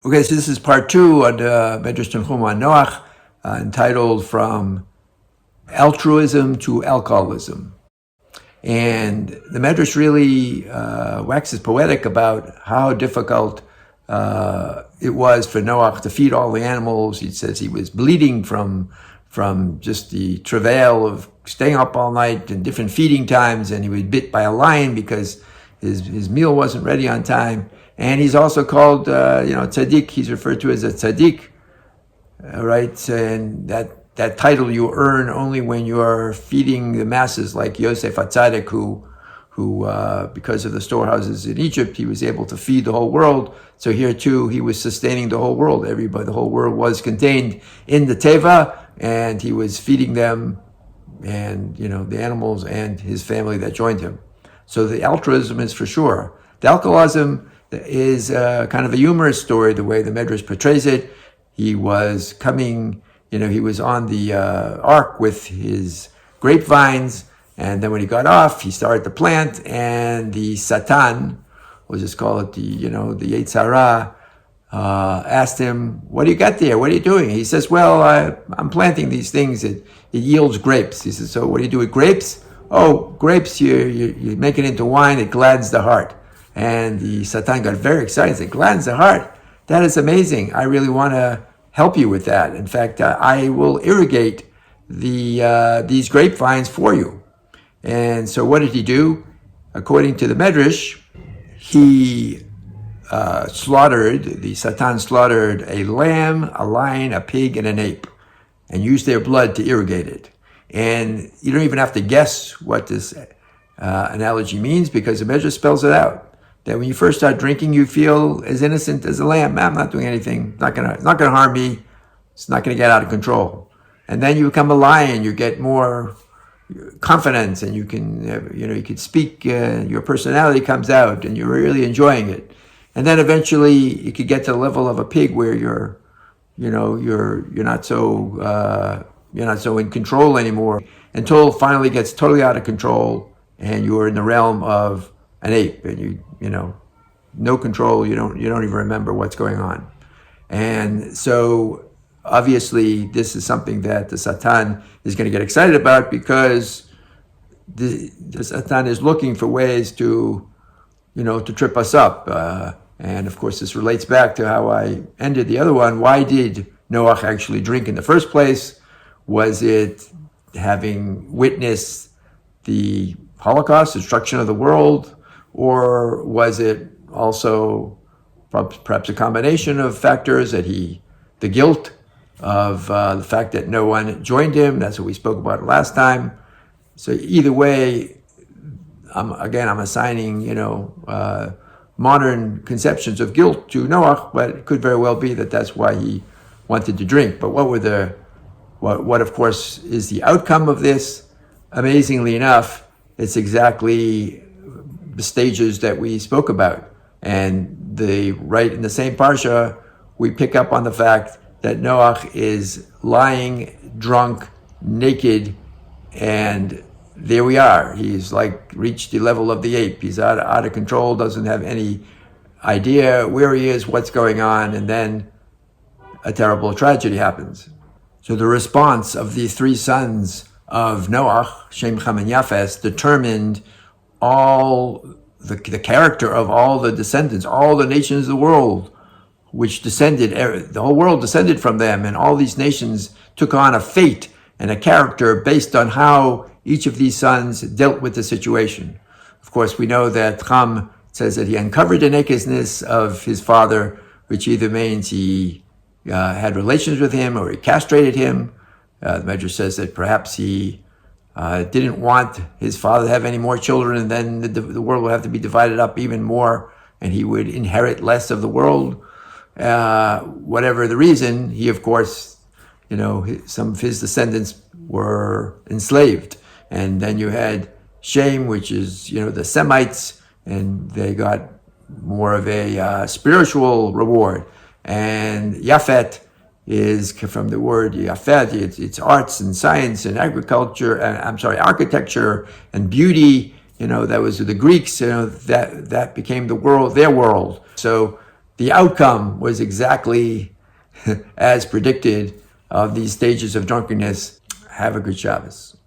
Okay, so this is part two on the Midrash Tanchuma on Noach, entitled From Altruism to Alcoholism. And the Midrash really waxes poetic about how difficult it was for Noach to feed all the animals. He says he was bleeding from just the travail of staying up all night and different feeding times, and he was bit by a lion because his meal wasn't ready on time. And he's also called, tzaddik. He's referred to as a tzaddik, right? And that title you earn only when you are feeding the masses, like Yosef HaTzadik, who because of the storehouses in Egypt, he was able to feed the whole world. So here too, he was sustaining the whole world. The whole world was contained in the teva, and he was feeding them, and the animals and his family that joined him. So the altruism is for sure. The alcoholism is kind of a humorous story, the way the Midrash portrays it. He was coming, he was on the ark with his grapevines, and then when he got off, he started to plant, and the Satan, we'll just call it the Yetzer Hara, asked him, "What do you got there? What are you doing?" He says, "Well, I'm planting these things. It yields grapes." He says, "So what do you do with grapes?" "Oh, grapes, you make it into wine. It gladdens the heart." And the Satan got very excited. He said, "Gladdens the heart? That is amazing. I really want to help you with that. In fact, I will irrigate these grapevines for you." And so what did he do? According to the Midrash, the Satan slaughtered a lamb, a lion, a pig, and an ape, and used their blood to irrigate it. And you don't even have to guess what this analogy means, because the Midrash spells it out. That when you first start drinking, you feel as innocent as a lamb. I'm not doing anything. It's not gonna harm me. It's not gonna get out of control. And then you become a lion. You get more confidence, and you can speak. Your personality comes out, and you're really enjoying it. And then eventually, you could get to the level of a pig, where you're not so in control anymore, until it finally gets totally out of control, and you're in the realm of an ape, and no control. You don't even remember what's going on. And so obviously this is something that the Satan is going to get excited about, because the Satan is looking for ways to trip us up. And of course, this relates back to how I ended the other one. Why did Noach actually drink in the first place? Was it having witnessed the Holocaust, destruction of the world? Or was it also perhaps a combination of factors, the guilt of the fact that no one joined him? That's what we spoke about last time. So either way, I'm assigning, modern conceptions of guilt to Noach, but it could very well be that that's why he wanted to drink. But what of course is the outcome of this? Amazingly enough, it's exactly the stages that we spoke about. And right in the same parsha, we pick up on the fact that Noach is lying, drunk, naked, and there we are. He's reached the level of the ape. He's out of control, doesn't have any idea where he is, what's going on, and then a terrible tragedy happens. So the response of the three sons of Noach, Shem, Ham, and Yafes, determined all the character of all the descendants, all the nations of the world, which the whole world descended from them, and all these nations took on a fate and a character based on how each of these sons dealt with the situation. Of course, we know that Ham says that he uncovered the nakedness of his father, which either means he had relations with him or he castrated him. The Midrash says that perhaps he didn't want his father to have any more children, and then the world would have to be divided up even more, and he would inherit less of the world. Whatever the reason, he, of course, some of his descendants were enslaved. And then you had Shem, which is, the Semites, and they got more of a spiritual reward. And Yafet is from the word Yafet. It's arts and science and architecture and beauty. That was the Greeks. That became their world. So the outcome was exactly as predicted of these stages of drunkenness. Have a good Shabbos.